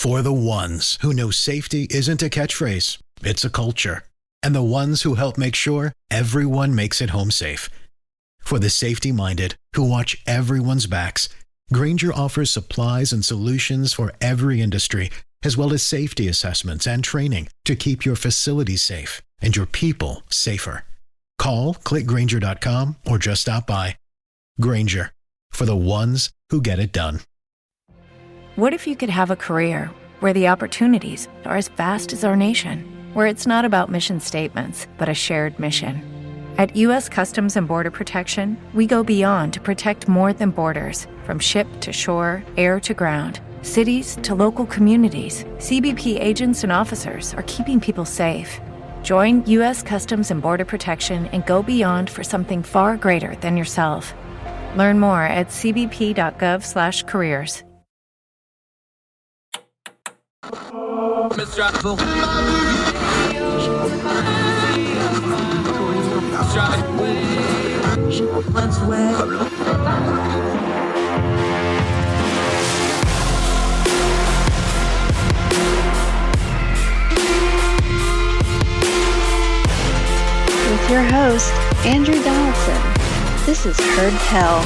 For the ones who know safety isn't a catchphrase, it's a culture. And the ones who help make sure everyone makes it home safe. For the safety-minded who watch everyone's backs, Grainger offers supplies and solutions for every industry, as well as safety assessments and training to keep your facilities safe and your people safer. Call, click Grainger.com, or just stop by. Grainger, for the ones who get it done. What if you could have a career where the opportunities are as vast as our nation, where it's not about mission statements, but a shared mission? At U.S. Customs and Border Protection, we go beyond to protect more than borders. From ship to shore, air to ground, cities to local communities, CBP agents and officers are keeping people safe. Join U.S. Customs and Border Protection and go beyond for something far greater than yourself. Learn more at cbp.gov/careers. With your host, Andrew Donaldson. This is Heard Tell.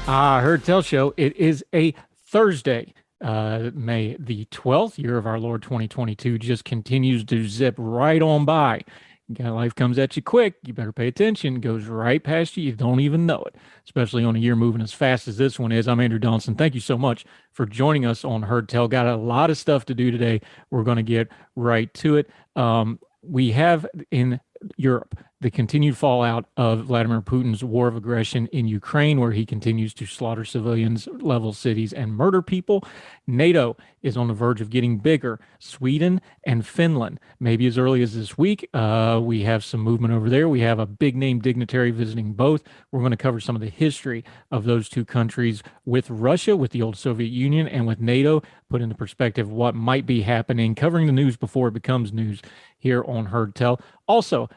Heard Tell Show. It is a Thursday, May the 12th, year of our Lord 2022, just continues to zip right on by. Life comes at you quick. You better pay attention. It goes right past you. You don't even know it, especially on a year moving as fast as this one is. I'm Andrew Donaldson. Thank you so much for joining us on Heard Tell. Got a lot of stuff to do today. We're going to get right to it. We have in Europe the continued fallout of Vladimir Putin's war of aggression in Ukraine, where he continues to slaughter civilians, level cities, and murder people. NATO is on the verge of getting bigger. Sweden and Finland, maybe as early as this week. We have some movement over there. We have a big name dignitary visiting both. We're going to cover some of the history of those two countries with Russia, with the old Soviet Union, and with NATO, put into perspective what might be happening, covering the news before it becomes news here on Heard Tell. Also,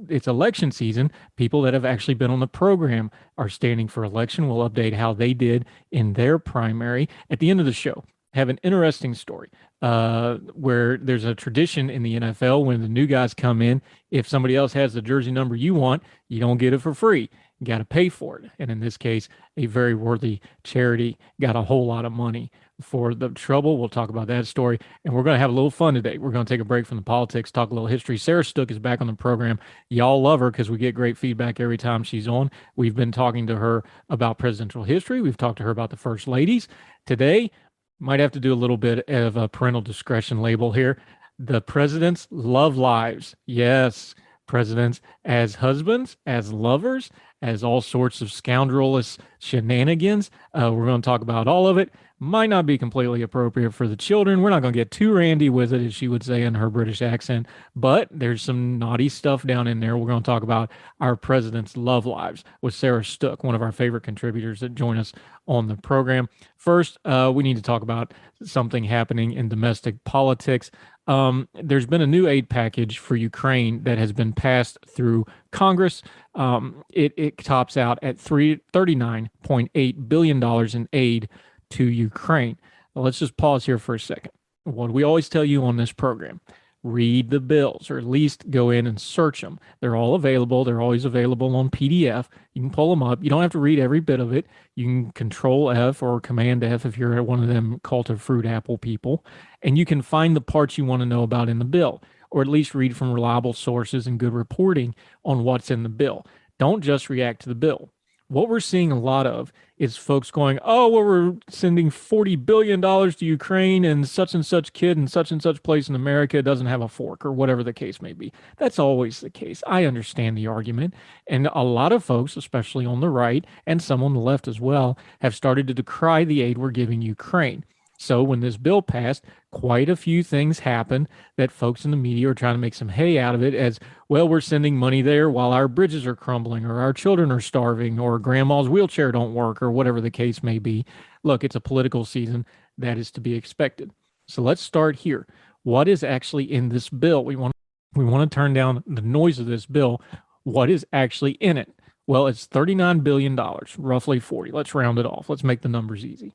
it's election season. People that have actually been on the program are standing for election. We'll update how they did in their primary. At the end of the show, have an interesting story where there's a tradition in the NFL when the new guys come in. If somebody else has the jersey number you want, you don't get it for free. You got to pay for it. And in this case, a very worthy charity got a whole lot of money for the trouble. We'll talk about that story. And we're going to have a little fun today. We're going to take a break from the politics, talk a little history. Sarah Stook is back on the program. Y'all love her because we get great feedback every time she's on. We've been talking to her about presidential history. We've talked to her about the first ladies. Today, might have to do a little bit of a parental discretion label here. The presidents love lives. Yes, presidents as husbands, as lovers, as all sorts of scoundrelous shenanigans. We're going to talk about all of it. Might not be completely appropriate for the children. We're not going to get too randy with it, as she would say in her British accent, but there's some naughty stuff down in there. We're going to talk about our president's love lives with Sarah Stook, one of our favorite contributors that join us on the program. First, we need to talk about something happening in domestic politics. There's been a new aid package for Ukraine that has been passed through Congress. It tops out at $39.8 billion in aid to Ukraine. Now, let's just pause here for a second. What do we always tell you on this program? Read the bills, or at least go in and search them. They're all available. They're always available on PDF. You can pull them up. You don't have to read every bit of it. You can Control F or Command F if you're one of them cult of fruit apple people, and you can find the parts you want to know about in the bill, or at least read from reliable sources and good reporting on what's in the bill. Don't just react to the bill. What we're seeing a lot of is folks going, oh, well, we're sending $40 billion to Ukraine, and such kid in such place in America doesn't have a fork, or whatever the case may be. That's always the case. I understand the argument. And a lot of folks, especially on the right and some on the left as well, have started to decry the aid we're giving Ukraine. So when this bill passed, quite a few things happened that folks in the media are trying to make some hay out of it as, well, we're sending money there while our bridges are crumbling, or our children are starving, or grandma's wheelchair don't work, or whatever the case may be. Look, it's a political season. That is to be expected. So let's start here. What is actually in this bill? We want to turn down the noise of this bill. What is actually in it? Well, it's $39 billion, roughly 40. Let's round it off. Let's make the numbers easy.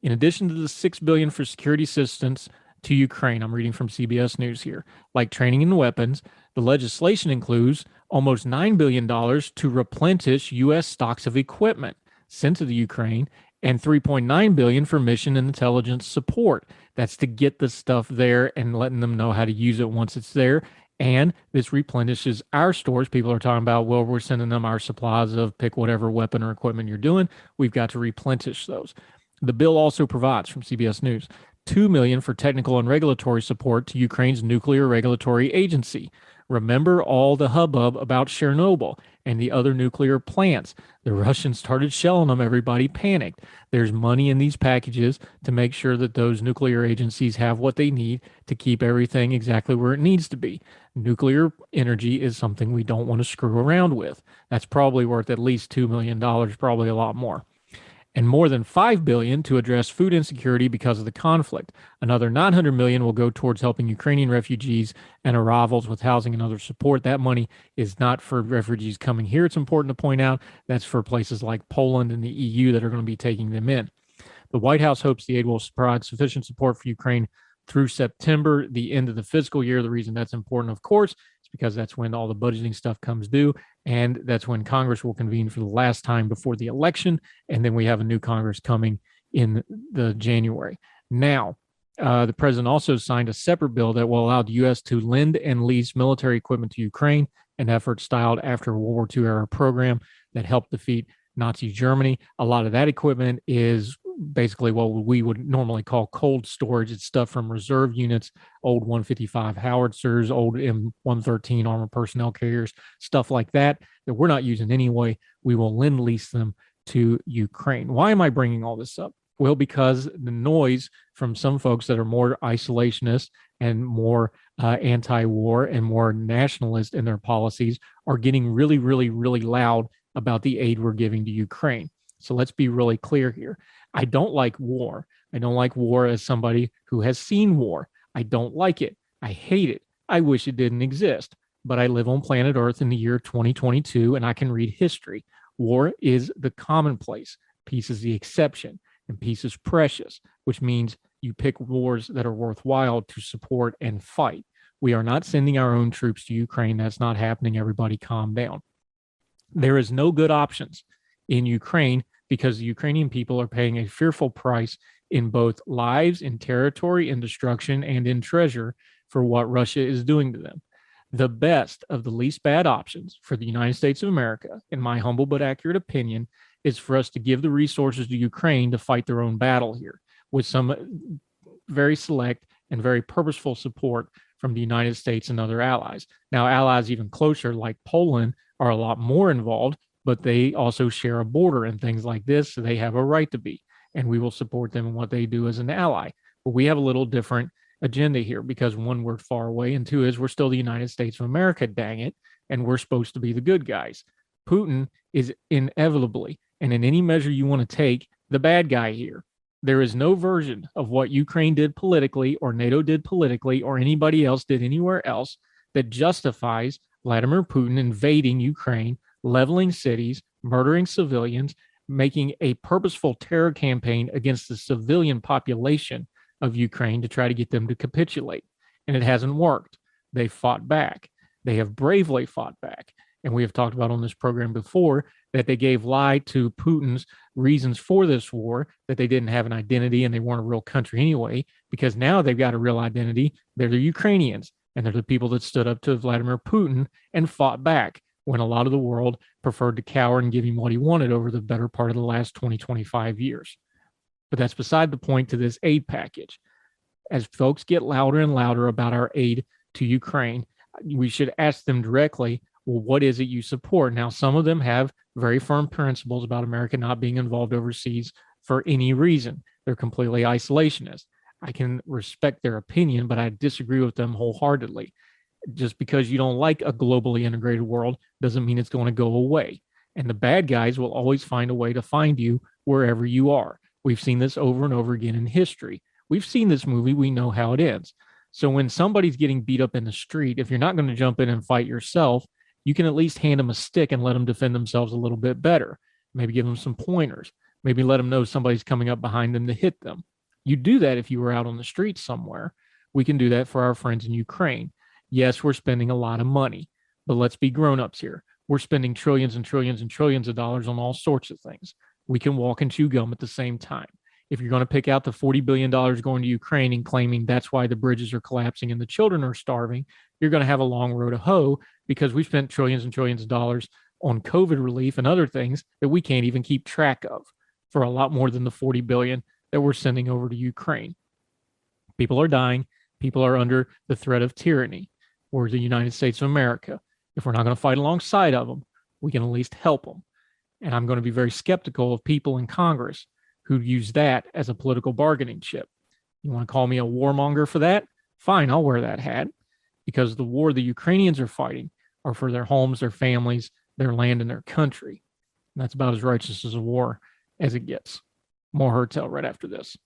In addition to the $6 billion for security assistance to Ukraine, I'm reading from CBS News here, like training and weapons, the legislation includes almost $9 billion to replenish U.S. stocks of equipment sent to the Ukraine and $3.9 billion for mission and intelligence support. That's to get the stuff there and letting them know how to use it once it's there. And this replenishes our stores. People are talking about, well, we're sending them our supplies of pick whatever weapon or equipment you're doing. We've got to replenish those. The bill also provides, from CBS News, $2 million for technical and regulatory support to Ukraine's nuclear regulatory agency. Remember all the hubbub about Chernobyl and the other nuclear plants. The Russians started shelling them. Everybody panicked. There's money in these packages to make sure that those nuclear agencies have what they need to keep everything exactly where it needs to be. Nuclear energy is something we don't want to screw around with. That's probably worth at least $2 million, probably a lot more. And more than $5 billion to address food insecurity because of the conflict. Another $900 million will go towards helping Ukrainian refugees and arrivals with housing and other support. That money is not for refugees coming here, it's important to point out. That's for places like Poland and the EU that are going to be taking them in. The White House hopes the aid will provide sufficient support for Ukraine through September, the end of the fiscal year. The reason that's important, of course, is because that's when all the budgeting stuff comes due, and that's when Congress will convene for the last time before the election, and then we have a new Congress coming in the January. Now, the president also signed a separate bill that will allow the U.S. to lend and lease military equipment to Ukraine, an effort styled after a World War II era program that helped defeat Nazi Germany. A lot of that equipment is basically what we would normally call cold storage. It's stuff from reserve units, old 155 howitzers, old M113 armored personnel carriers, stuff like that we're not using anyway. We will lend lease them to Ukraine. Why am I bringing all this up? Well, because the noise from some folks that are more isolationist and more anti-war and more nationalist in their policies are getting really, really, really loud about the aid we're giving to Ukraine. So let's be really clear here. I don't like war. I don't like war as somebody who has seen war. I don't like it. I hate it. I wish it didn't exist. But I live on planet Earth in the year 2022, and I can read history. War is the commonplace. Peace is the exception, and peace is precious, which means you pick wars that are worthwhile to support and fight. We are not sending our own troops to Ukraine. That's not happening. Everybody calm down. There is no good options in Ukraine because the Ukrainian people are paying a fearful price in both lives, in territory, in destruction, and in treasure for what Russia is doing to them. The best of the least bad options for the United States of America, in my humble but accurate opinion, is for us to give the resources to Ukraine to fight their own battle here with some very select and very purposeful support from the United States and other allies. Now, allies even closer, like Poland, are a lot more involved, but they also share a border and things like this, so they have a right to be, and we will support them in what they do as an ally. But we have a little different agenda here because one, we're far away, and two is we're still the United States of America, dang it, and we're supposed to be the good guys. Putin is inevitably, and in any measure you want to take, the bad guy here. There is no version of what Ukraine did politically or NATO did politically or anybody else did anywhere else that justifies Vladimir Putin invading Ukraine, leveling cities, murdering civilians, making a purposeful terror campaign against the civilian population of Ukraine to try to get them to capitulate. And it hasn't worked. They fought back. They have bravely fought back. And we have talked about on this program before that they gave lie to Putin's reasons for this war, that they didn't have an identity and they weren't a real country anyway, because now they've got a real identity. They're the Ukrainians, and they're the people that stood up to Vladimir Putin and fought back when a lot of the world preferred to cower and give him what he wanted over the better part of the last 20, 25 years. But that's beside the point to this aid package. As folks get louder and louder about our aid to Ukraine, we should ask them directly, well, what is it you support? Now, some of them have very firm principles about America not being involved overseas for any reason. They're completely isolationist. I can respect their opinion, but I disagree with them wholeheartedly. Just because you don't like a globally integrated world doesn't mean it's going to go away. And the bad guys will always find a way to find you wherever you are. We've seen this over and over again in history. We've seen this movie. We know how it ends. So when somebody's getting beat up in the street, if you're not going to jump in and fight yourself you can at least hand them a stick and let them defend themselves a little bit better. Maybe give them some pointers. Maybe let them know somebody's coming up behind them to hit them. You do that if you were out on the streets somewhere. We can do that for our friends in Ukraine. Yes, we're spending a lot of money, but let's be grown-ups here. We're spending trillions and trillions and trillions of dollars on all sorts of things. We can walk and chew gum at the same time. If you're going to pick out the $40 billion going to Ukraine and claiming that's why the bridges are collapsing and the children are starving, you're going to have a long road to hoe, because we spent trillions and trillions of dollars on COVID relief and other things that we can't even keep track of, for a lot more than the $40 billion that we're sending over to Ukraine. People are dying. People are under the threat of tyranny. We're the United States of America. If we're not going to fight alongside of them, we can at least help them. And I'm going to be very skeptical of people in Congress who use that as a political bargaining chip. You want to call me a warmonger for that? Fine, I'll wear that hat, because the war the Ukrainians are fighting are for their homes, their families, their land, and their country. And that's about as righteous as a war as it gets. More Hertel right after this.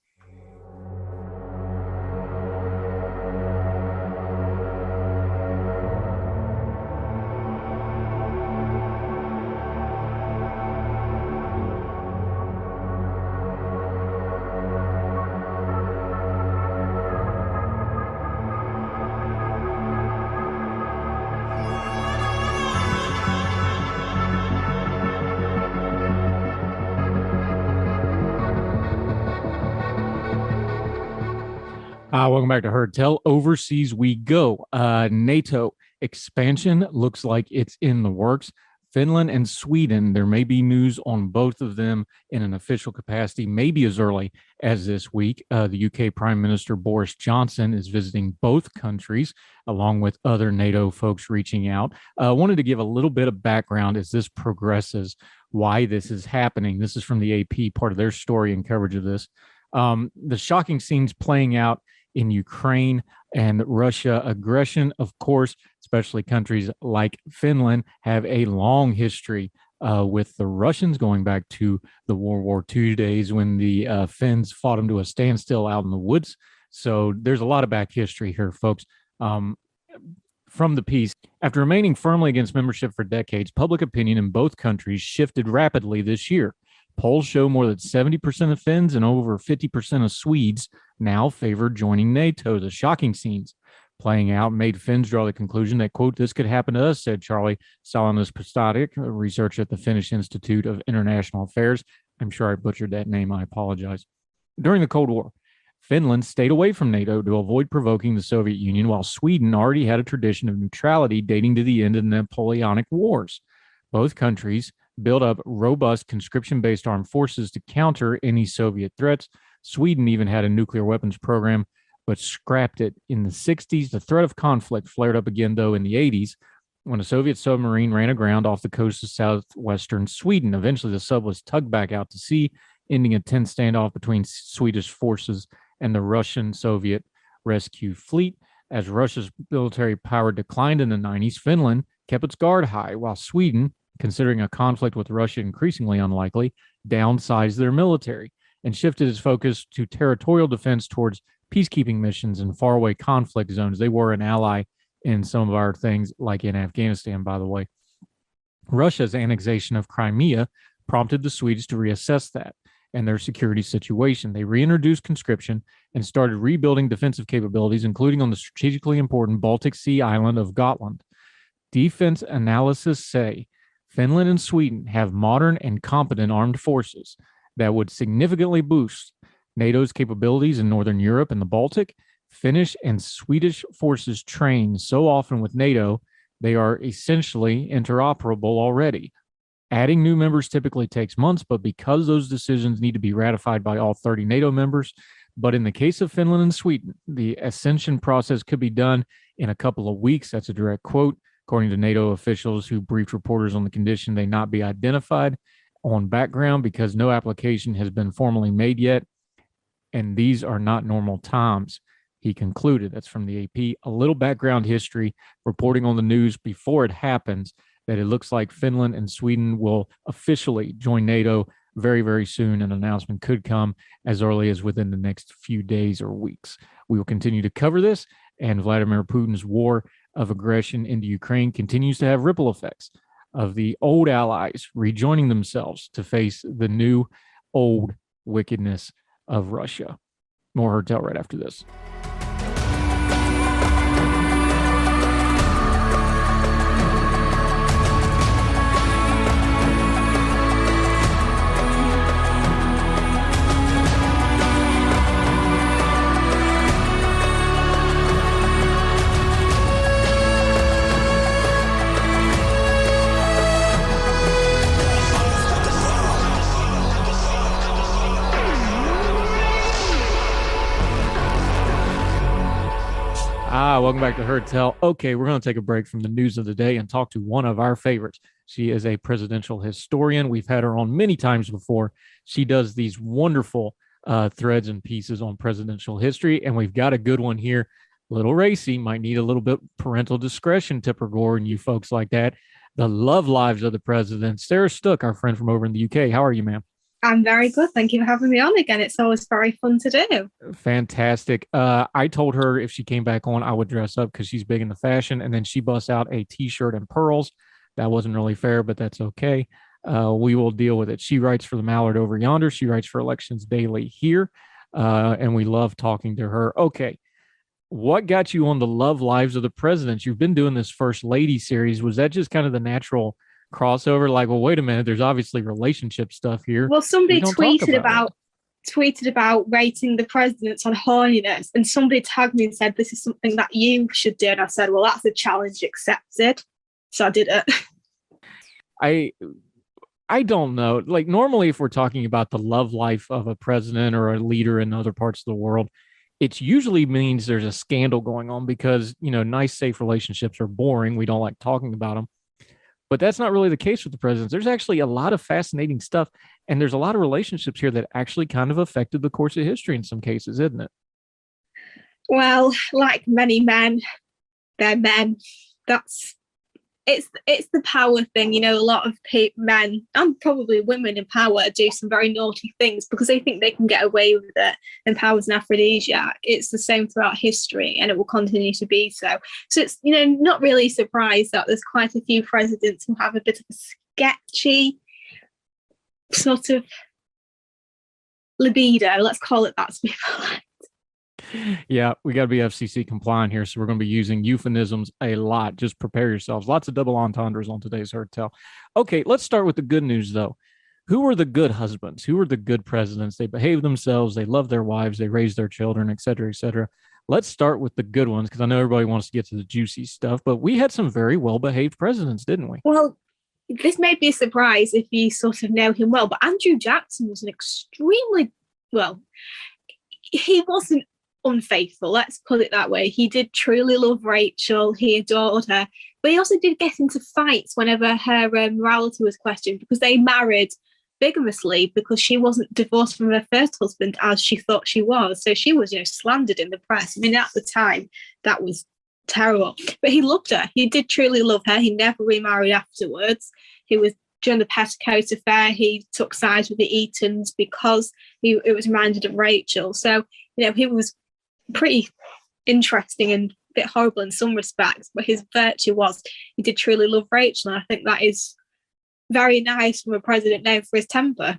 Welcome back to Hertel. Overseas we go. NATO expansion looks like it's in the works. Finland and Sweden, there may be news on both of them in an official capacity, maybe as early as this week. The UK Prime Minister Boris Johnson is visiting both countries, along with other NATO folks reaching out. I wanted to give a little bit of background as this progresses, why this is happening. This is from the AP, part of their story and coverage of this. The shocking scenes playing out in Ukraine and Russia aggression, of course, especially countries like Finland, have a long history with the Russians, going back to the World War II days when the Finns fought them to a standstill out in the woods. So there's a lot of back history here, folks. From the piece, after remaining firmly against membership for decades, public opinion in both countries shifted rapidly this year. Polls show more than 70% of Finns and over 50% of Swedes now favor joining NATO. The shocking scenes playing out made Finns draw the conclusion that, quote, "this could happen to us," said Charlie Salonis-Pastatic, a researcher at the Finnish Institute of International Affairs. I'm sure I butchered that name. I apologize. During the Cold War, Finland stayed away from NATO to avoid provoking the Soviet Union, while Sweden already had a tradition of neutrality dating to the end of the Napoleonic Wars. Both countries built up robust conscription-based armed forces to counter any Soviet threats. Sweden even had a nuclear weapons program, but scrapped it in the 60s. The threat of conflict flared up again, though, in the 80s, when a Soviet submarine ran aground off the coast of southwestern Sweden. Eventually, the sub was tugged back out to sea, ending a tense standoff between Swedish forces and the Russian-Soviet rescue fleet. As Russia's military power declined in the 90s, Finland kept its guard high, while Sweden, considering a conflict with Russia increasingly unlikely, downsized their military and shifted its focus to territorial defense towards peacekeeping missions in faraway conflict zones. They were an ally in some of our things, like in Afghanistan, by the way. Russia's annexation of Crimea prompted the Swedes to reassess that and their security situation. They reintroduced conscription and started rebuilding defensive capabilities, including on the strategically important Baltic Sea island of Gotland. Defense analysts say Finland and Sweden have modern and competent armed forces that would significantly boost NATO's capabilities in Northern Europe and the Baltic. Finnish and Swedish forces train so often with NATO, they are essentially interoperable already. Adding new members typically takes months, but because those decisions need to be ratified by all 30 NATO members, but in the case of Finland and Sweden, the ascension process could be done in a couple of weeks. That's a direct quote, according to NATO officials who briefed reporters on the condition they not be identified on background because no application has been formally made yet. And these are not normal times, he concluded. That's from the AP. A little background history, reporting on the news before it happens, that it looks like Finland and Sweden will officially join NATO very, very soon. An announcement could come as early as within the next few days or weeks. We will continue to cover this and Vladimir Putin's war of aggression into Ukraine continues to have ripple effects of the old allies rejoining themselves to face the new old wickedness of Russia. More Heard Tell right after this. Welcome back to Heard Tell. Okay, we're going to take a break from the news of the day and talk to one of our favorites. She is a presidential historian. We've had her on many times before. She does these wonderful threads and pieces on presidential history, and we've got a good one here. A little racy, might need a little bit parental discretion, Tipper Gore and you folks like that. The love lives of the presidents. Sarah Stook, our friend from over in the UK. How are you, ma'am? I'm very good. Thank you for having me on again. It's always very fun to do. Fantastic. I told her if she came back on, I would dress up because she's big into fashion. And then she busts out a t-shirt and pearls. That wasn't really fair, but that's okay. We will deal with it. She writes for the Mallard over yonder. She writes for Elections Daily here. And we love talking to her. Okay. What got you on the love lives of the presidents? You've been doing this First Lady series. Was that just kind of the natural crossover? Like, well, wait a minute, there's obviously relationship stuff here. Well, somebody tweeted about rating the presidents on horniness, and somebody tagged me and said, this is something that you should do. And I said, well, that's a challenge accepted. So I did it. I don't know. Like, normally, if we're talking about the love life of a president or a leader in other parts of the world, it usually means there's a scandal going on because, nice, safe relationships are boring. We don't like talking about them. But that's not really the case with the presidents. There's actually a lot of fascinating stuff. And there's a lot of relationships here that actually kind of affected the course of history in some cases, isn't it? Well, like many men, they're men. It's the power thing. A lot of men and probably women in power do some very naughty things because they think they can get away with it, and power's an aphrodisiac. It's the same throughout history, and it will continue to be so. So it's, not really surprised that there's quite a few presidents who have a bit of a sketchy sort of libido. Let's call it that to be polite. Yeah, we got to be FCC compliant here, so we're going to be using euphemisms a lot. Just prepare yourselves. Lots of double entendres on today's Heard Tell. Okay, let's start with the good news, though. Who were the good husbands? Who were the good presidents? They behaved themselves. They loved their wives. They raised their children, et cetera, et cetera. Let's start with the good ones because I know everybody wants to get to the juicy stuff, but we had some very well-behaved presidents, didn't we? Well, this may be a surprise if you sort of know him well, but Andrew Jackson was an extremely, he wasn't unfaithful, let's put it that way. He did truly love Rachel. He adored her, but he also did get into fights whenever her morality was questioned because they married bigamously because she wasn't divorced from her first husband as she thought she was. So she was, slandered in the press. I mean, at the time, that was terrible. But he loved her. He did truly love her. He never remarried afterwards. He was during the Petticoat affair. He took sides with the Eatons because it was reminded of Rachel. So, he was pretty interesting and a bit horrible in some respects, but his virtue was he did truly love Rachel, and I think that is very nice from a president known for his temper.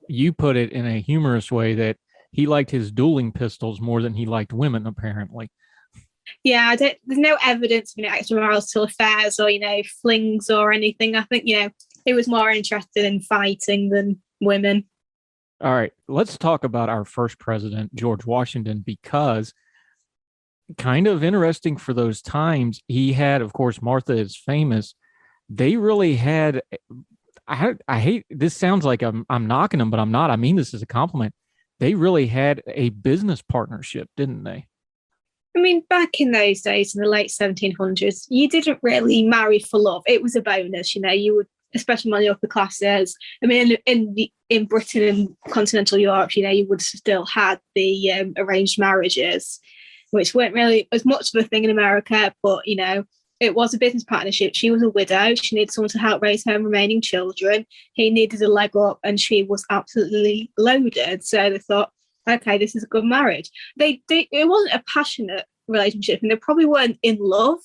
You put it in a humorous way that he liked his dueling pistols more than he liked women, apparently. Yeah, there's no evidence of extramarital affairs or flings or anything. I think he was more interested in fighting than women. All right, let's talk about our first president, George Washington, because kind of interesting for those times. He had, of course, Martha is famous. They really had, I hate, this sounds like I'm knocking them, but I'm not. I mean this as a compliment. They really had a business partnership, didn't they? I mean, back in those days, in the late 1700s, you didn't really marry for love. It was a bonus, you would, especially among the upper classes. I mean, in Britain and continental Europe, you would still had the arranged marriages, which weren't really as much of a thing in America, but, it was a business partnership. She was a widow. She needed someone to help raise her remaining children. He needed a leg up, and she was absolutely loaded. So they thought, okay, this is a good marriage. It wasn't a passionate relationship, and they probably weren't in love,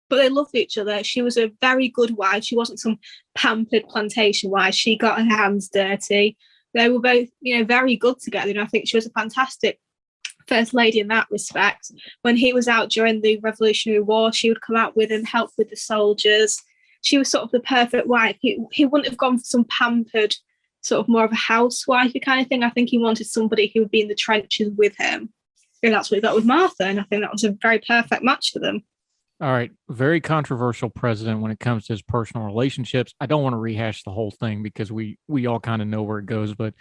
but they loved each other. She was a very good wife. She wasn't some pampered plantation wife. She got her hands dirty. They were both, very good together. And I think she was a fantastic first lady in that respect. When he was out during the Revolutionary War, she would come out with him, help with the soldiers. She was sort of the perfect wife. He wouldn't have gone for some pampered, sort of more of a housewifey kind of thing. I think he wanted somebody who would be in the trenches with him. And that's what he got with Martha. And I think that was a very perfect match for them. All right. Very controversial president when it comes to his personal relationships. I don't want to rehash the whole thing because we all kind of know where it goes. But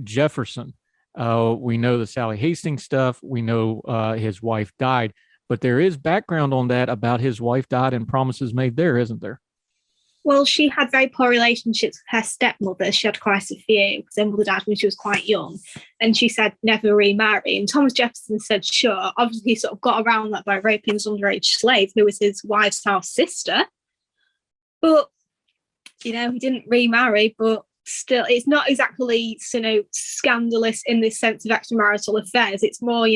Jefferson, we know the Sally Hastings stuff. We know his wife died. But there is background on that about his wife died and promises made there, isn't there? Well, she had very poor relationships with her stepmother. She had quite a few because her mother died when she was quite young. And she said never remarry. And Thomas Jefferson said, sure. Obviously, he sort of got around that by raping his underage slave, who was his wife's half sister. But, he didn't remarry. But still, it's not exactly, scandalous in this sense of extramarital affairs. It's more,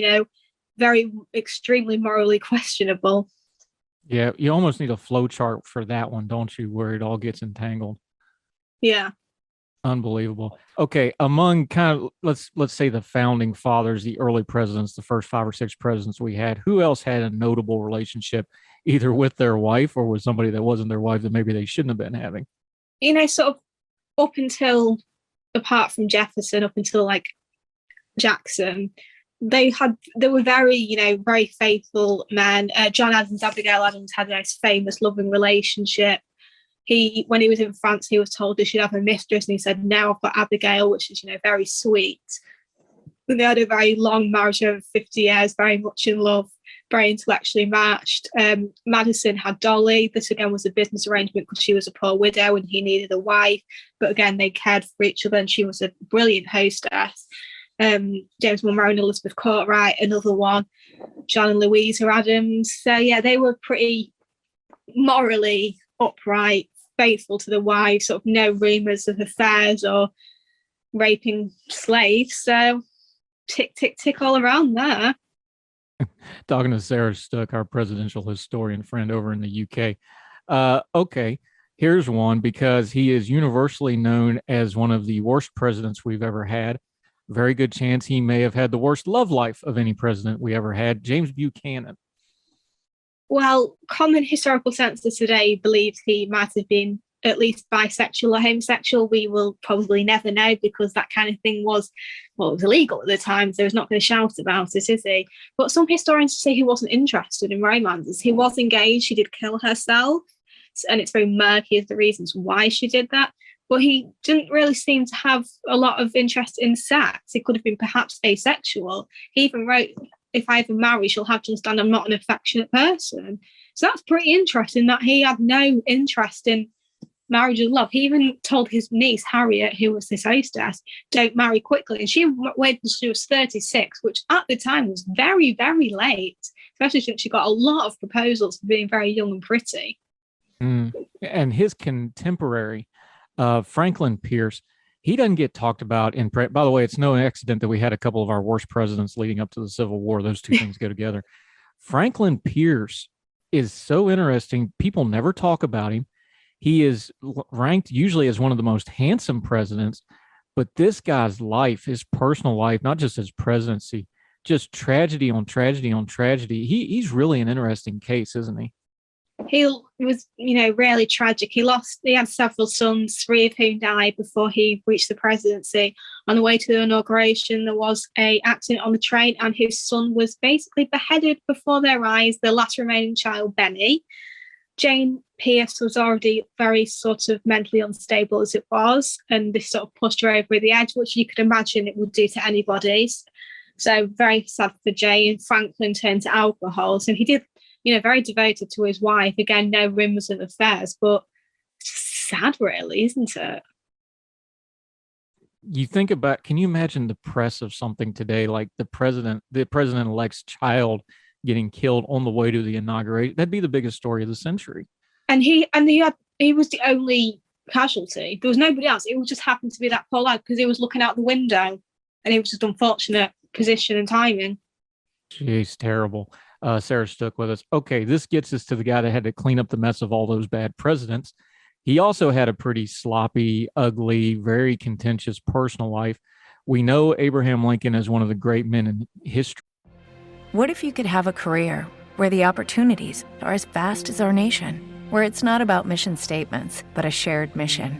very extremely morally questionable. Yeah, you almost need a flow chart for that one, don't you, where it all gets entangled. Yeah. Unbelievable. Okay, among kind of let's say the founding fathers, the early presidents, the first 5 or 6 presidents we had, who else had a notable relationship either with their wife or with somebody that wasn't their wife that maybe they shouldn't have been having? Sort of up until, apart from Jefferson, up until like Jackson, they were very, very faithful men. John Adams, Abigail Adams had a nice, famous, loving relationship. When he was in France, he was told he should have a mistress, and he said, "No, I've got Abigail," which is, very sweet. And they had a very long marriage over 50 years, very much in love, very intellectually matched. Madison had Dolly. This again was a business arrangement because she was a poor widow and he needed a wife. But again, they cared for each other, and she was a brilliant hostess. James Monroe and Elizabeth Cartwright, another one, John and Louisa Adams. So yeah, they were pretty morally upright, faithful to the wives, sort of no rumours of affairs or raping slaves. So tick, tick, tick all around there. Talking to Sarah Stook, our presidential historian friend over in the UK. Okay, here's one because he is universally known as one of the worst presidents we've ever had. Very good chance he may have had the worst love life of any president we ever had, James Buchanan. Well, common historical census today believes he might have been at least bisexual or homosexual. We will probably never know because that kind of thing was illegal at the time, so he's not going to shout about it, is he? But some historians say he wasn't interested in romances. He was engaged, she did kill herself, and it's very murky as the reasons why she did that. But he didn't really seem to have a lot of interest in sex. He could have been perhaps asexual. He even wrote, "If I ever marry, she'll have to understand I'm not an affectionate person." So that's pretty interesting that he had no interest in marriage and love. He even told his niece, Harriet, who was his hostess, don't marry quickly. And she waited until she was 36, which at the time was very, very late, especially since she got a lot of proposals for being very young and pretty. And his contemporary, Franklin Pierce, he doesn't get talked about in print. By the way, it's no accident that we had a couple of our worst presidents leading up to the Civil War. Those two things go together. Franklin Pierce is so interesting. People never talk about him. He is ranked usually as one of the most handsome presidents, but this guy's life, his personal life, not just his presidency, just tragedy on tragedy on tragedy. He's really an interesting case, isn't he? He was, really tragic. He had several sons, 3 of whom died before he reached the presidency. On the way to the inauguration, there was an accident on the train, and his son was basically beheaded before their eyes, the last remaining child, Benny. Jane Pierce was already very sort of mentally unstable as it was, and this sort of pushed her over the edge, which you could imagine it would do to anybody. So very sad for Jane. Franklin turned to alcohol. So he did, very devoted to his wife. Again, no rumours of affairs, but it's sad, really, isn't it? You think about, can you imagine the press of something today, like the president-elect's child getting killed on the way to the inauguration? That'd be the biggest story of the century. And he was the only casualty. There was nobody else. It just happened to be that poor lad because he was looking out the window, and it was just unfortunate position and timing. Jeez, terrible. Sarah Stook with us. Okay, this gets us to the guy that had to clean up the mess of all those bad presidents. He also had a pretty sloppy, ugly, very contentious personal life. We know Abraham Lincoln as one of the great men in history. What if you could have a career where the opportunities are as vast as our nation, where it's not about mission statements, but a shared mission?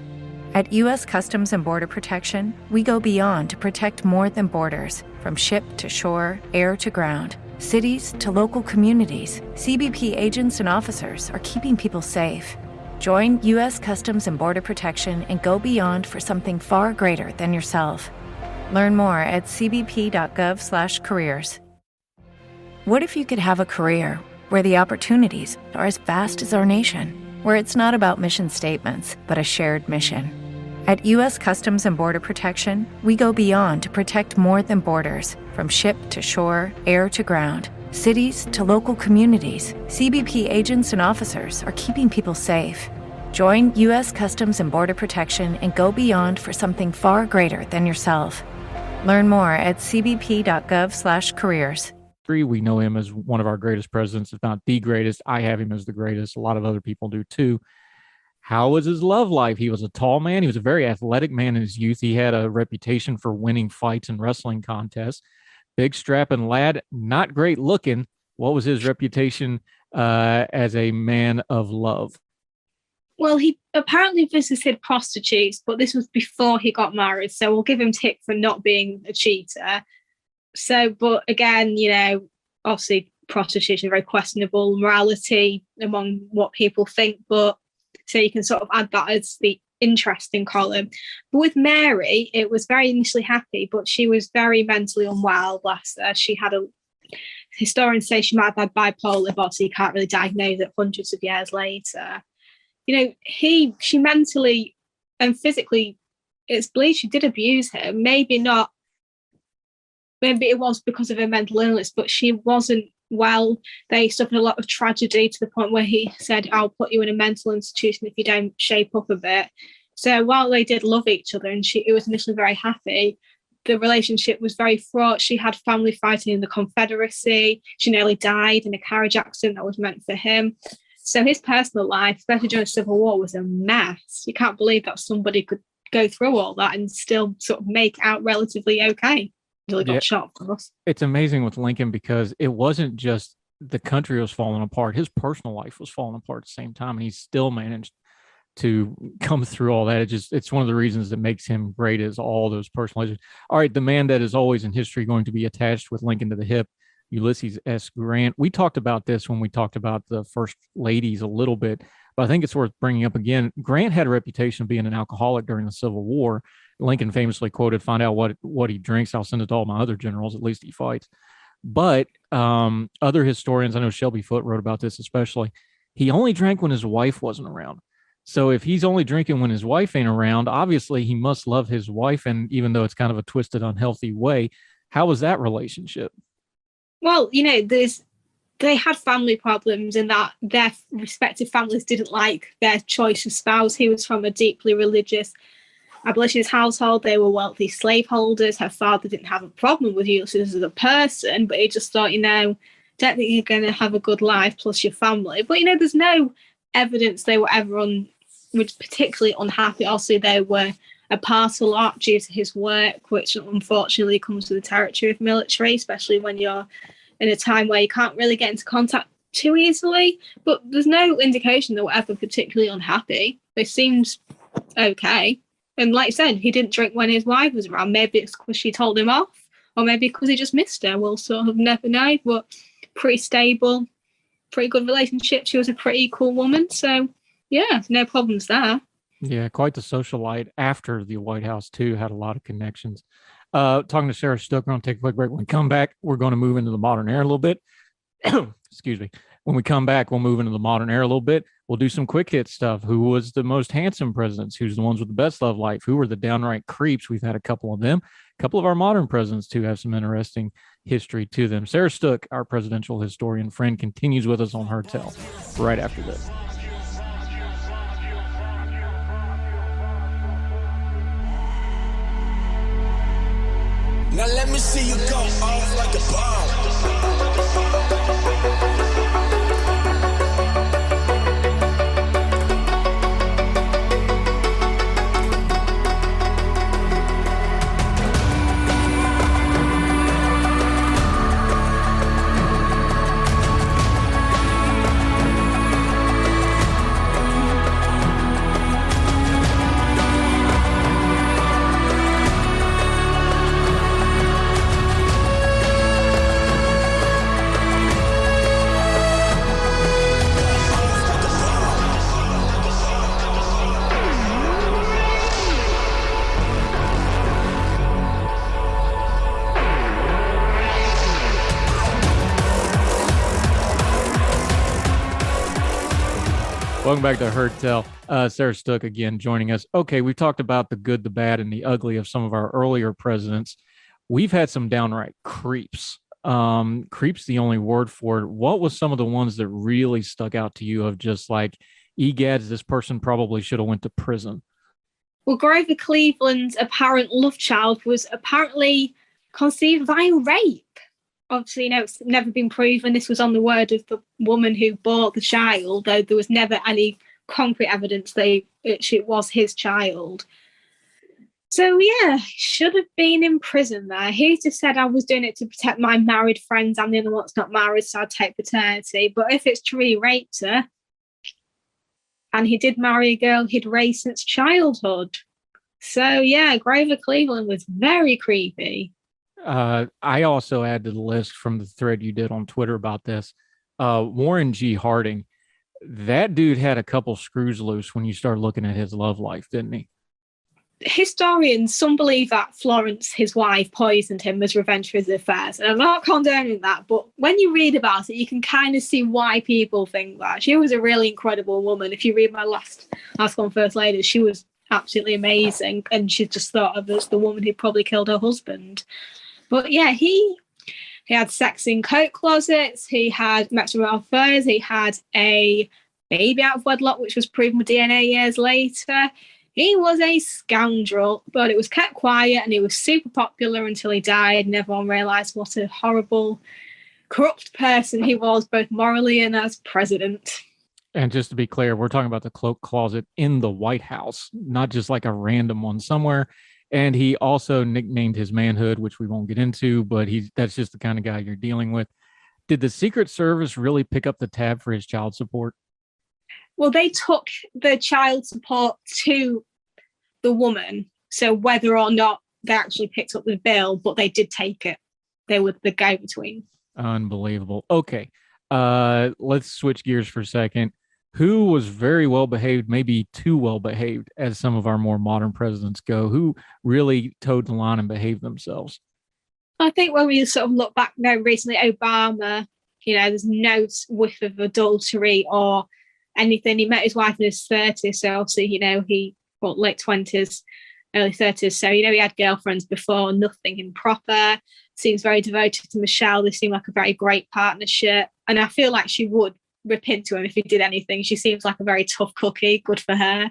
At U.S. Customs and Border Protection, we go beyond to protect more than borders. From ship to shore, air to ground, cities to local communities, CBP agents and officers are keeping people safe. Join U.S. Customs and Border Protection and go beyond for something far greater than yourself. Learn more at cbp.gov/careers. What if you could have a career where the opportunities are as vast as our nation, where it's not about mission statements, but a shared mission? At U.S. Customs and Border Protection, we go beyond to protect more than borders. From ship to shore, air to ground, cities to local communities, CBP agents and officers are keeping people safe. Join U.S. Customs and Border Protection and go beyond for something far greater than yourself. Learn more at cbp.gov/careers. We know him as one of our greatest presidents, if not the greatest. I have him as the greatest. A lot of other people do too. How was his love life? He was a tall man. He was a very athletic man in his youth. He had a reputation for winning fights and wrestling contests. Big strapping lad, not great looking. What was his reputation as a man of love? Well, he apparently visited prostitutes, but this was before he got married. So we'll give him tick for not being a cheater. So, but again, obviously prostitution, very questionable morality among what people think. But so you can sort of add that as the interesting column. But with Mary, it was very initially happy, but she was very mentally unwell. Bless her. She had historians say she might have had bipolar, but you can't really diagnose it hundreds of years later. She mentally and physically, it's believed she did abuse him. Maybe it was because of her mental illness, but she wasn't well. They suffered a lot of tragedy to the point where he said, I'll put you in a mental institution if you don't shape up a bit. So while they did love each other and it was initially very happy, the relationship was very fraught. She had family fighting in the Confederacy. She nearly died in a carriage accident that was meant for him. So his personal life, especially during the Civil War, was a mess. You can't believe that somebody could go through all that and still sort of make out relatively okay. Until he got shot, of course. It's amazing with Lincoln because it wasn't just the country was falling apart. His personal life was falling apart at the same time, and he still managed to come through all that. It's one of the reasons that makes him great is all those personal issues. All right, the man that is always in history going to be attached with Lincoln to the hip, Ulysses S. Grant. We talked about this when we talked about the first ladies a little bit, but I think it's worth bringing up again. Grant had a reputation of being an alcoholic during the Civil War. Lincoln famously quoted, find out what he drinks. I'll send it to all my other generals. At least he fights. But other historians, I know Shelby Foote wrote about this especially, he only drank when his wife wasn't around. So if he's only drinking when his wife ain't around, obviously he must love his wife. And even though it's kind of a twisted, unhealthy way, how was that relationship? Well, they had family problems in that their respective families didn't like their choice of spouse. He was from a deeply religious abolitionist household. They were wealthy slaveholders. Her father didn't have a problem with Ulysses as a person, but he just thought, don't think you're going to have a good life plus your family. But, there's no evidence they were ever particularly unhappy. Also, they were apart a lot due to his work, which unfortunately comes with the territory of military, especially when you're in a time where you can't really get into contact too easily. But there's no indication they were ever particularly unhappy. They seemed okay. And like I said, he didn't drink when his wife was around. Maybe it's because she told him off, or maybe because he just missed her. We'll sort of never know, but pretty stable, pretty good relationship. She was a pretty cool woman. So, yeah, no problems there. Yeah, quite the socialite after the White House, too. Had a lot of connections. Talking to Sarah Stook, we're going to take a quick break. When we come back, we're going to move into the modern era a little bit. Excuse me. When we come back, we'll move into the modern era a little bit. We'll do some quick hit stuff. Who was the most handsome presidents? Who's the ones with the best love life? Who were the downright creeps? We've had a couple of them. A couple of our modern presidents, too, have some interesting history to them. Sarah Stook, our presidential historian friend, continues with us on Her Tell right after this. Now let me see you go off like a bomb. Welcome back to Heard Tell. Sarah Stook again joining us. Okay, we've talked about the good, the bad, and the ugly of some of our earlier presidents. We've had some downright creeps. Creeps the only word for it. What was some of the ones that really stuck out to you of just like, egads, this person probably should have went to prison? Well, Grover Cleveland's apparent love child was apparently conceived via rape. Obviously, it's never been proven. This was on the word of the woman who bore the child, though there was never any concrete evidence that it was his child. So, yeah, should have been in prison there. He just said, I was doing it to protect my married friends. I'm the only one that's not married, so I'd take paternity. But if it's true he raped her, and he did marry a girl he'd raised since childhood. So, yeah, Grover Cleveland was very creepy. I also add to the list from the thread you did on Twitter about this, Warren G. Harding. That dude had a couple screws loose when you start looking at his love life, didn't he? Historians, some believe that Florence, his wife, poisoned him as revenge for his affairs. And I'm not condoning that, but when you read about it, you can kind of see why people think that. She was a really incredible woman. If you read my last article on First Lady, she was absolutely amazing. And she's just thought of as the woman who probably killed her husband. But yeah, he had sex in coat closets. He had matrimonial affairs. He had a baby out of wedlock, which was proven with DNA years later. He was a scoundrel, but it was kept quiet and he was super popular until he died. And everyone realised what a horrible, corrupt person he was, both morally and as president. And just to be clear, we're talking about the cloak closet in the White House, not just like a random one somewhere. And he also nicknamed his manhood, which we won't get into, but that's just the kind of guy you're dealing with. Did the Secret Service really pick up the tab for his child support? Well, they took the child support to the woman. So whether or not they actually picked up the bill, but they did take it. They were the go-between. Unbelievable. Okay. Let's switch gears for a second. Who was very well behaved, maybe too well behaved, as some of our more modern presidents go? Who really towed the line and behaved themselves? I think when we sort of look back now recently, Obama, there's no whiff of adultery or anything. He met his wife in his 30s, so obviously, he late 20s, early 30s. So, he had girlfriends before, nothing improper. Seems very devoted to Michelle. They seem like a very great partnership. And I feel like she would rip into him if he did anything. She seems like a very tough cookie. Good for her.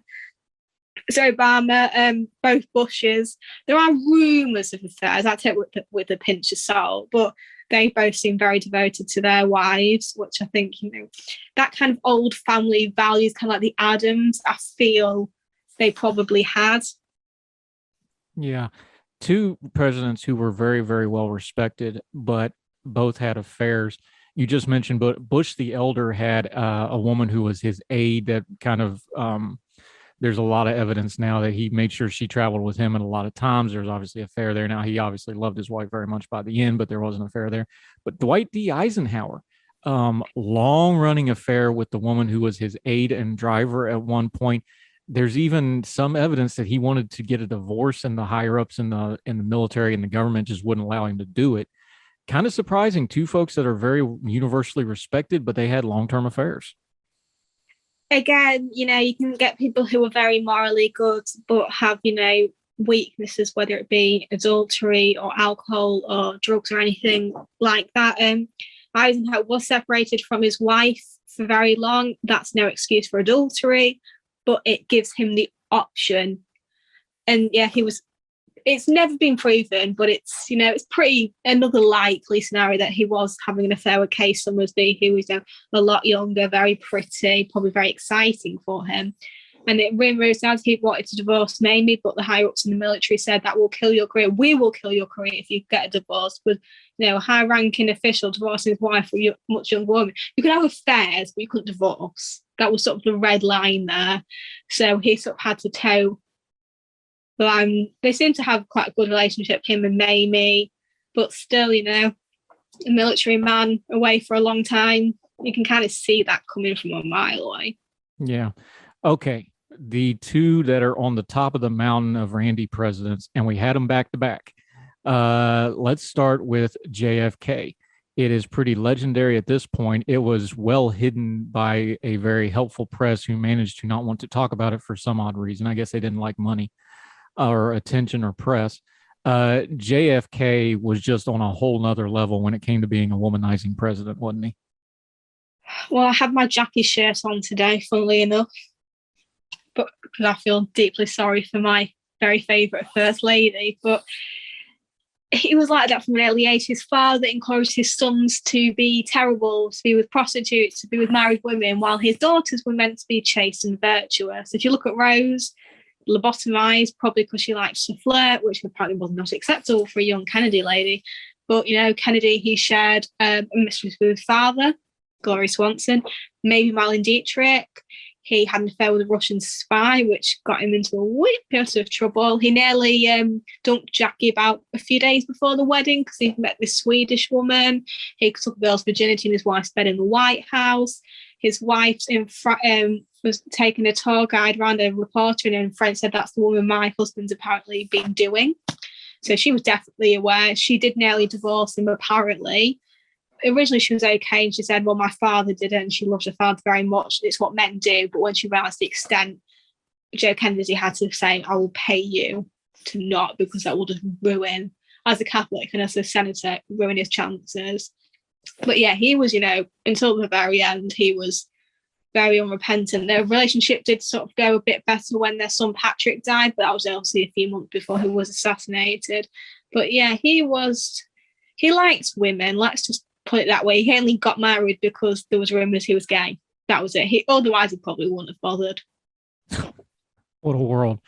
So Obama, both Bushes, there are rumours of affairs. I take it with a pinch of salt, but they both seem very devoted to their wives, which I think, that kind of old family values, kind of like the Adams, I feel they probably had. Yeah. Two presidents who were very, very well respected, but both had affairs. You just mentioned, but Bush the elder had a woman who was his aide that kind of, there's a lot of evidence now that he made sure she traveled with him, and a lot of times there's obviously an affair there. Now, he obviously loved his wife very much by the end, but there was an affair there. But Dwight D. Eisenhower, long-running affair with the woman who was his aide and driver at one point. There's even some evidence that he wanted to get a divorce, and the higher-ups in the military and the government just wouldn't allow him to do it. Kind of surprising. Two folks that are very universally respected, but they had long-term affairs. Again, you can get people who are very morally good, but have, weaknesses, whether it be adultery or alcohol or drugs or anything like that. Eisenhower was separated from his wife for very long. That's no excuse for adultery, but it gives him the option. And yeah, it's never been proven, but it's pretty another likely scenario that he was having an affair with Kay Summersby, who was a lot younger, very pretty, probably very exciting for him. And it rumors that he wanted to divorce Mamie, but the higher ups in the military said that will kill your career. We will kill your career if you get a divorce. But a high-ranking official divorcing his wife for a much younger woman, you could have affairs, but you couldn't divorce. That was sort of the red line there. So he sort of had to toe. But they seem to have quite a good relationship, him and Mamie. But still, a military man away for a long time, you can kind of see that coming from a mile away. Yeah. Okay. The two that are on the top of the mountain of Randy presidents, and we had them back to back. Let's start with JFK. It is pretty legendary at this point. It was well hidden by a very helpful press who managed to not want to talk about it for some odd reason. I guess they didn't like money or attention or press. JFK was just on a whole nother level when it came to being a womanizing president, wasn't he? Well, I had my Jackie shirt on today, funnily enough, but because I feel deeply sorry for my very favourite First Lady. But he was like that from an early age. His father encouraged his sons to be terrible, to be with prostitutes, to be with married women, while his daughters were meant to be chaste and virtuous. If you look at Rose, lobotomized, probably because she likes to flirt, which apparently was not acceptable for a young Kennedy lady. But, Kennedy, he shared a mistress with his father, Gloria Swanson, maybe Marlene Dietrich. He had an affair with a Russian spy, which got him into a wee bit of trouble. He nearly dumped Jackie about a few days before the wedding because he met this Swedish woman. He took a girl's virginity in his wife's bed in the White House. His wife was taking a tour guide around, a reporter, and a friend said, "That's the woman my husband's apparently been doing." So she was definitely aware. She did nearly divorce him, apparently. Originally she was okay, and she said, well, my father did it, and she loved her father very much. It's what men do. But when she realised the extent, Joe Kennedy had to say, I will pay you to not, because that will just ruin, as a Catholic and as a senator, ruin his chances. But yeah, he was, until the very end, he was very unrepentant. Their relationship did sort of go a bit better when their son Patrick died, but that was obviously a few months before he was assassinated. But yeah, he liked women. Let's just put it that way. He only got married because there was rumours he was gay. That was it. Otherwise, he probably wouldn't have bothered. What a world.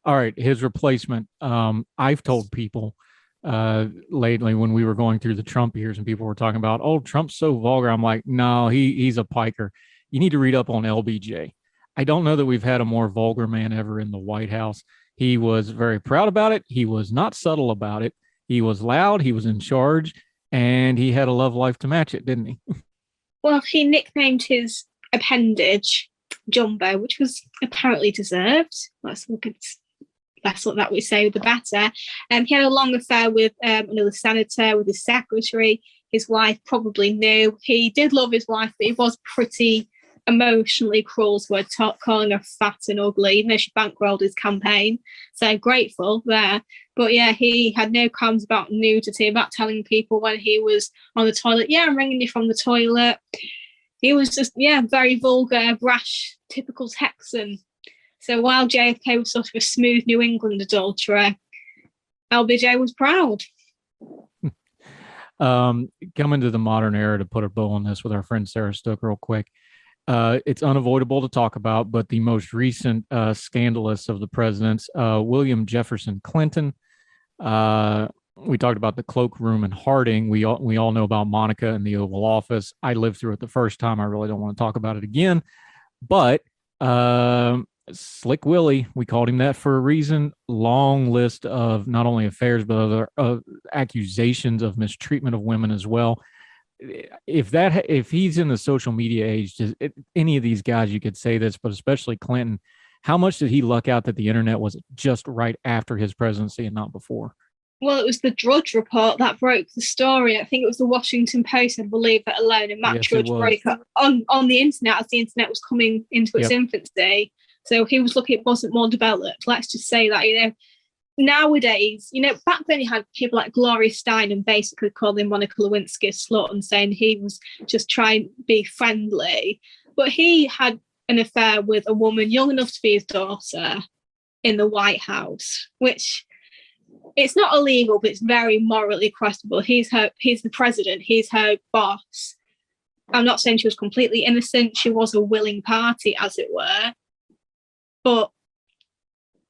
All right, his replacement. I've told people lately when we were going through the Trump years and people were talking about, oh, Trump's so vulgar. I'm like, no, he's a piker. You need to read up on LBJ. I don't know that we've had a more vulgar man ever in the White House. He was very proud about it. He was not subtle about it. He was loud. He was in charge. And he had a love life to match it, didn't he? Well, he nicknamed his appendage Jumbo, which was apparently deserved. Let's look that we say, the better. He had a long affair with another senator, with his secretary. His wife probably knew. He did love his wife, but he was pretty emotionally cruel to her, calling her fat and ugly, even though she bankrolled his campaign. So grateful there. But yeah, he had no qualms about nudity, about telling people when he was on the toilet, yeah, I'm ringing you from the toilet. He was just, very vulgar, brash, typical Texan. So while JFK was sort of a smooth New England adulterer, LBJ was proud. Coming to the modern era, to put a bow on this with our friend Sarah Stook real quick. It's unavoidable to talk about, but the most recent scandalous of the presidents, William Jefferson Clinton. We talked about the cloakroom in Harding. We all know about Monica and the Oval Office. I lived through it the first time. I really don't want to talk about it again. But Slick Willie, we called him that for a reason. Long list of not only affairs, but other accusations of mistreatment of women as well. If he's in the social media age, any of these guys, you could say this, but especially Clinton, how much did he luck out that the internet was just right after his presidency and not before? Well, it was the Drudge Report that broke the story. I think it was the Washington Post, I believe, that alone, and Matt Drudge broke up on the internet as the internet was coming into its infancy. So he was lucky it wasn't more developed. Let's just say that, nowadays, back then you had people like Gloria Steinem basically calling Monica Lewinsky a slut and saying he was just trying to be friendly. But he had an affair with a woman young enough to be his daughter in the White House, which it's not illegal, but it's very morally questionable. He's the president. He's her boss. I'm not saying she was completely innocent. She was a willing party, as it were. But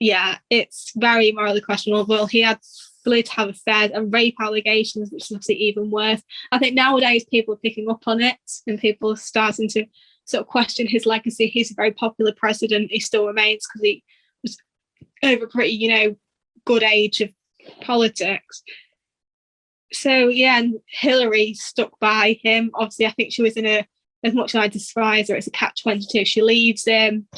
yeah, it's very morally questionable. Well, he had believed to have affairs and rape allegations, which is obviously even worse. I think nowadays people are picking up on it and people are starting to sort of question his legacy. He's a very popular president. He still remains because he was over a pretty, good age of politics. So yeah, and Hillary stuck by him. Obviously, I think she was as much as I despise her, it's a catch-22. She leaves him.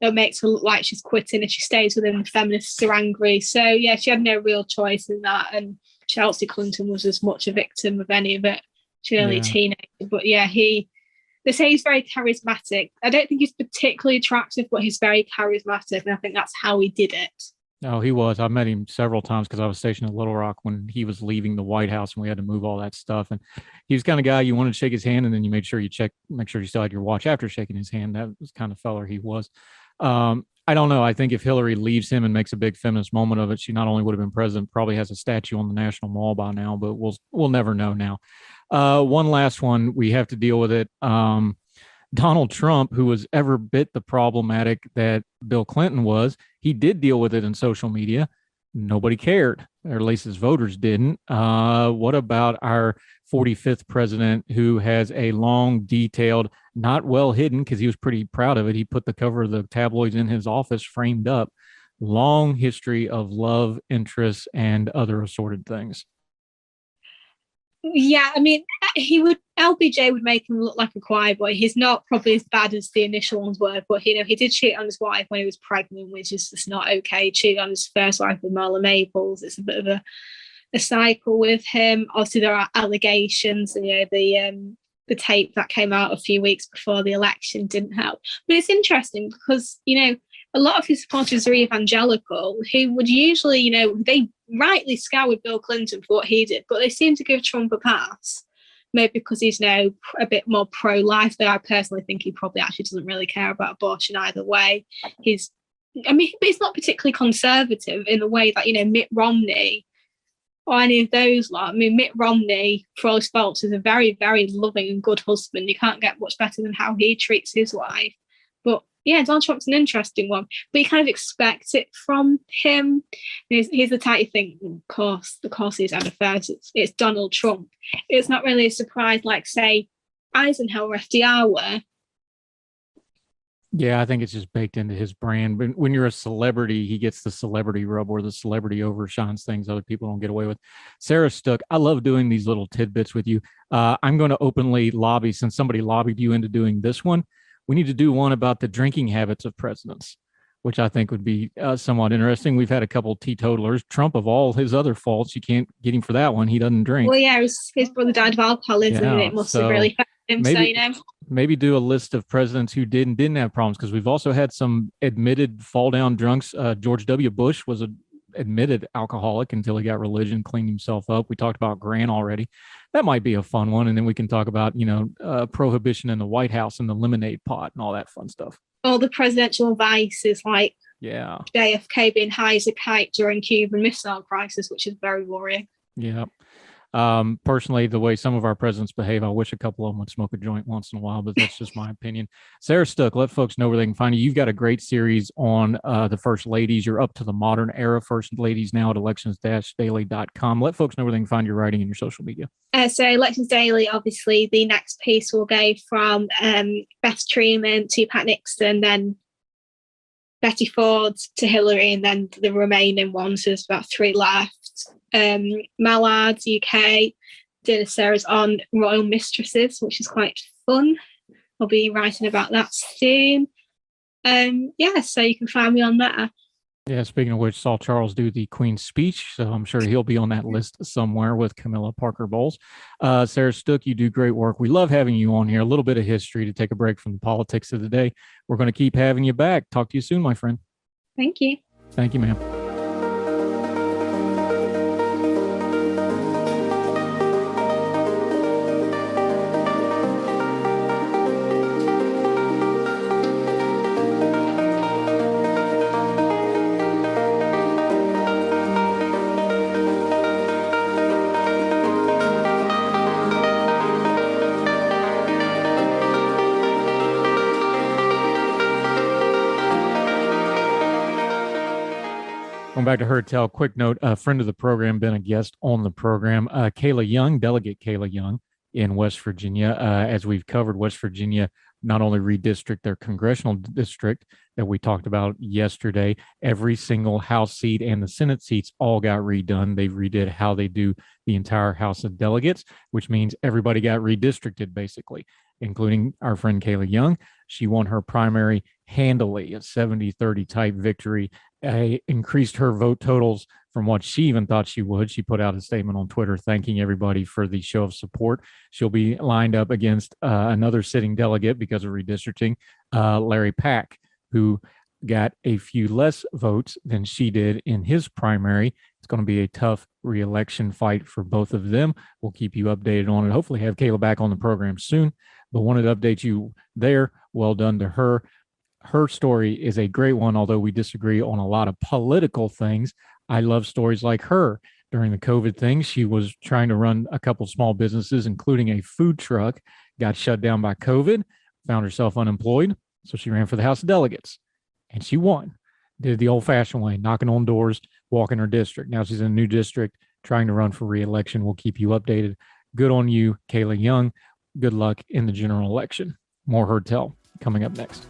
It makes her look like she's quitting. If she stays with him, the feminists are angry. So yeah, she had no real choice in that. And Chelsea Clinton was as much a victim of any of it She's only a teenager, but yeah, they say he's very charismatic. I don't think he's particularly attractive, but he's very charismatic, and I think that's how he did it. No, he was. I met him several times because I was stationed in Little Rock when he was leaving the White House and we had to move all that stuff. And he was the kind of guy you wanted to shake his hand and then you made sure you make sure you still had your watch after shaking his hand. That was the kind of feller he was. I don't know. I think if Hillary leaves him and makes a big feminist moment of it, she not only would have been president, probably has a statue on the National Mall by now, but we'll never know now. One last one. We have to deal with it. Donald Trump, who was ever bit the problematic that Bill Clinton was, he did deal with it in social media. Nobody cared, or at least his voters didn't. What about our 45th president who has a long, detailed, not well hidden, because he was pretty proud of it. He put the cover of the tabloids in his office framed up. Long history of love, interests, and other assorted things. Yeah, I mean, LBJ would make him look like a choir boy. He's not probably as bad as the initial ones were, but he did cheat on his wife when he was pregnant, which is just not okay. Cheat on his first wife with Marla Maples. It's a bit of a cycle with him. Obviously, there are allegations, and the tape that came out a few weeks before the election didn't help. But it's interesting because, a lot of his supporters are evangelical who would usually, they rightly scoured Bill Clinton for what he did, but they seem to give Trump a pass. Maybe because he's now a bit more pro-life, though I personally think he probably actually doesn't really care about abortion either way. But he's not particularly conservative in the way that, Mitt Romney or any of those lot. I mean, Mitt Romney, for all his faults, is a very, very loving and good husband. You can't get much better than how he treats his wife. But yeah, Donald Trump's an interesting one, but you kind of expect it from him. He's the type you think, of course he's had affairs. It's Donald Trump. It's not really a surprise like, say, Eisenhower, FDR were. Yeah, I think it's just baked into his brand. But when you're a celebrity, he gets the celebrity rub where the celebrity overshines things other people don't get away with. Sarah Stook, I love doing these little tidbits with you. I'm going to openly lobby, since somebody lobbied you into doing this one. We need to do one about the drinking habits of presidents, which I think would be somewhat interesting. We've had a couple teetotalers. Trump, of all his other faults, you can't get him for that one. He doesn't drink. Well, yeah, his brother died of alcoholism, and it must have really affected him. Maybe do a list of presidents who did and didn't have problems, because we've also had some admitted fall down drunks. George W. Bush was an admitted alcoholic until he got religion, cleaned himself up. We talked about Grant already. That might be a fun one. And then we can talk about, prohibition in the White House and the lemonade pot and all that fun stuff. All the presidential vices, like JFK being high as a kite during Cuban Missile Crisis, which is very worrying. Yeah. Personally, the way some of our presidents behave, I wish a couple of them would smoke a joint once in a while, but that's just my opinion. Sarah Stook, let folks know where they can find you. You've got a great series on the First Ladies. You're up to the modern era First Ladies now at elections-daily.com. Let folks know where they can find your writing and your social media. So Elections Daily, obviously, the next piece will go from Beth Truman to Pat Nixon, then Betty Ford to Hillary, and then the remaining ones. There's about 3 left. Mallard UK did a series on royal mistresses, which is quite fun. I'll be writing about that soon. So you can find me on that. Yeah, speaking of which, saw Charles do the Queen's speech, so I'm sure he'll be on that list somewhere with Camilla Parker Bowles. Sarah Stook, you do great work. We love having you on here. A little bit of history to take a break from the politics of the day. We're going to keep having you back. Talk to you soon, my friend. Thank you. Thank you, ma'am. Going back to Heard Tell, quick note, a friend of the program, been a guest on the program, Kayla Young, Delegate Kayla Young in West Virginia. As we've covered, West Virginia not only redistrict their congressional district that we talked about yesterday, every single House seat and the Senate seats all got redone. They redid how they do the entire House of Delegates, which means everybody got redistricted, basically, including our friend Kayla Young. She won her primary handily, a 70-30 type victory increased her vote totals from what she even thought she would. She put out a statement on Twitter thanking everybody for the show of support. She'll be lined up against another sitting delegate because of redistricting, Larry Pack, who got a few less votes than she did in his primary. It's going to be a tough re-election fight for both of them. We'll keep you updated on it. Hopefully have Kayla back on the program soon, but wanted to update you there. Well done to her. Her story is a great one, although we disagree on a lot of political things. I love stories like her. During the COVID thing, she was trying to run a couple small businesses, including a food truck, got shut down by COVID, found herself unemployed. So she ran for the House of Delegates and she won. Did it the old fashioned way, knocking on doors, walking her district. Now she's in a new district, trying to run for re-election. We'll keep you updated. Good on you, Kayla Young. Good luck in the general election. More Heard Tell coming up next.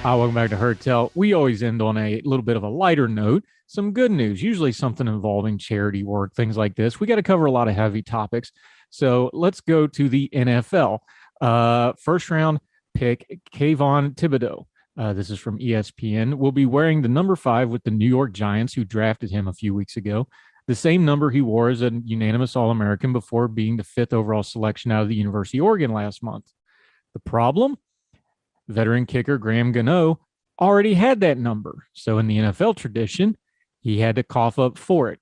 Welcome back to Heard Tell. We always end on a little bit of a lighter note. Some good news, usually something involving charity work, things like this. We got to cover a lot of heavy topics. So let's go to the NFL. First round pick, Kayvon Thibodeau. This is from ESPN. Will be wearing the number 5 with the New York Giants, who drafted him a few weeks ago. The same number he wore as a unanimous All-American before being the 5th overall selection out of the University of Oregon last month. The problem? Veteran kicker Graham Gano already had that number. So in the NFL tradition, he had to cough up for it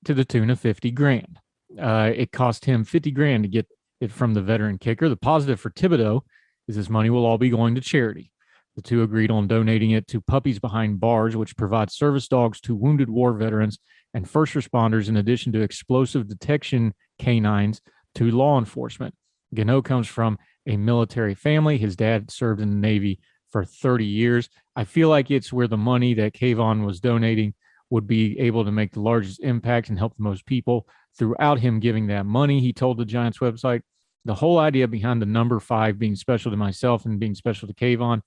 to the tune of $50,000. It cost him $50,000 to get it from the veteran kicker. The positive for Thibodeau is this money will all be going to charity. The two agreed on donating it to Puppies Behind Bars, which provides service dogs to wounded war veterans and first responders, in addition to explosive detection canines to law enforcement. Gano comes from a military family. His dad served in the Navy for 30 years. I feel like it's where the money that Kayvon was donating would be able to make the largest impact and help the most people. Throughout him giving that money, he told the Giants website, the whole idea behind the number 5 being special to myself and being special to Kayvon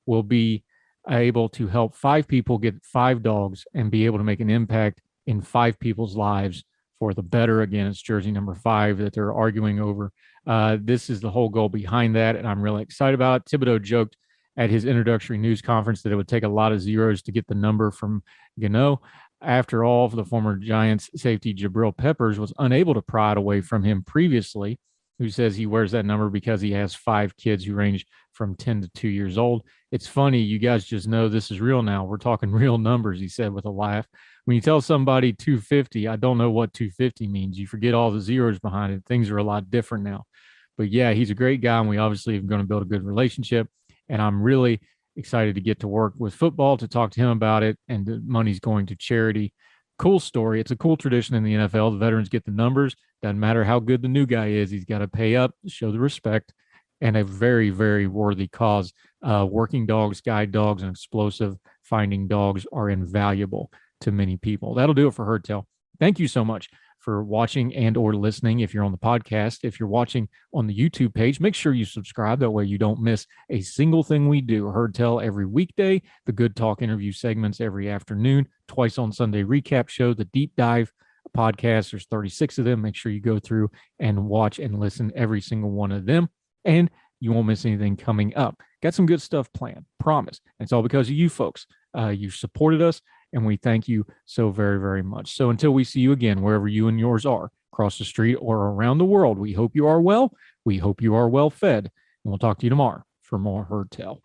will be able to help 5 people get 5 dogs and be able to make an impact in 5 people's lives for the better. Again, it's jersey number 5 that they're arguing over. This is the whole goal behind that, and I'm really excited about it. Thibodeau joked at his introductory news conference that it would take a lot of zeros to get the number from Gano. After all, the former Giants safety Jabril Peppers was unable to pry it away from him previously, who says he wears that number because he has 5 kids who range from 10 to 2 years old. It's funny, you guys just know this is real now. We're talking real numbers, he said with a laugh. When you tell somebody 250, I don't know what 250 means. You forget all the zeros behind it. Things are a lot different now. But yeah, he's a great guy, and we obviously are going to build a good relationship. And I'm really excited to get to work with football, to talk to him about it, and the money's going to charity. Cool story. It's a cool tradition in the NFL. The veterans get the numbers. Doesn't matter how good the new guy is. He's got to pay up, show the respect, and a very, very worthy cause. Working dogs, guide dogs, and explosive finding dogs are invaluable to many people. That'll do it for Heard Tell. Thank you so much for watching and or listening. If you're on the podcast, if you're watching on the YouTube page, make sure you subscribe. That way you don't miss a single thing we do. Heard Tell every weekday, the Good Talk interview segments every afternoon, twice on Sunday recap show, the deep dive podcast. There's 36 of them. Make sure you go through and watch and listen every single one of them, and you won't miss anything coming up. Got some good stuff planned, promise. And it's all because of you folks. You supported us, and we thank you so very, very much. So until we see you again, wherever you and yours are, across the street or around the world, we hope you are well. We hope you are well fed. And we'll talk to you tomorrow for more Heard Tell.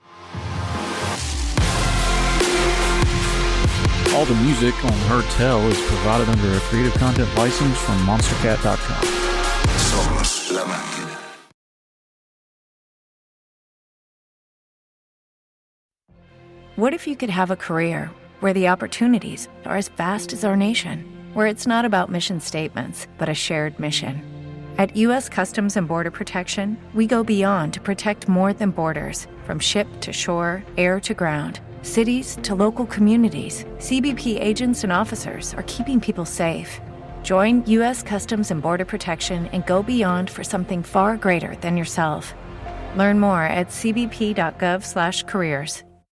All the music on Heard Tell is provided under a Creative Content license from monstercat.com. Somos la máquina. What if you could have a career where the opportunities are as vast as our nation, where it's not about mission statements, but a shared mission? At U.S. Customs and Border Protection, we go beyond to protect more than borders. From ship to shore, air to ground, cities to local communities, CBP agents and officers are keeping people safe. Join U.S. Customs and Border Protection and go beyond for something far greater than yourself. Learn more at cbp.gov/careers.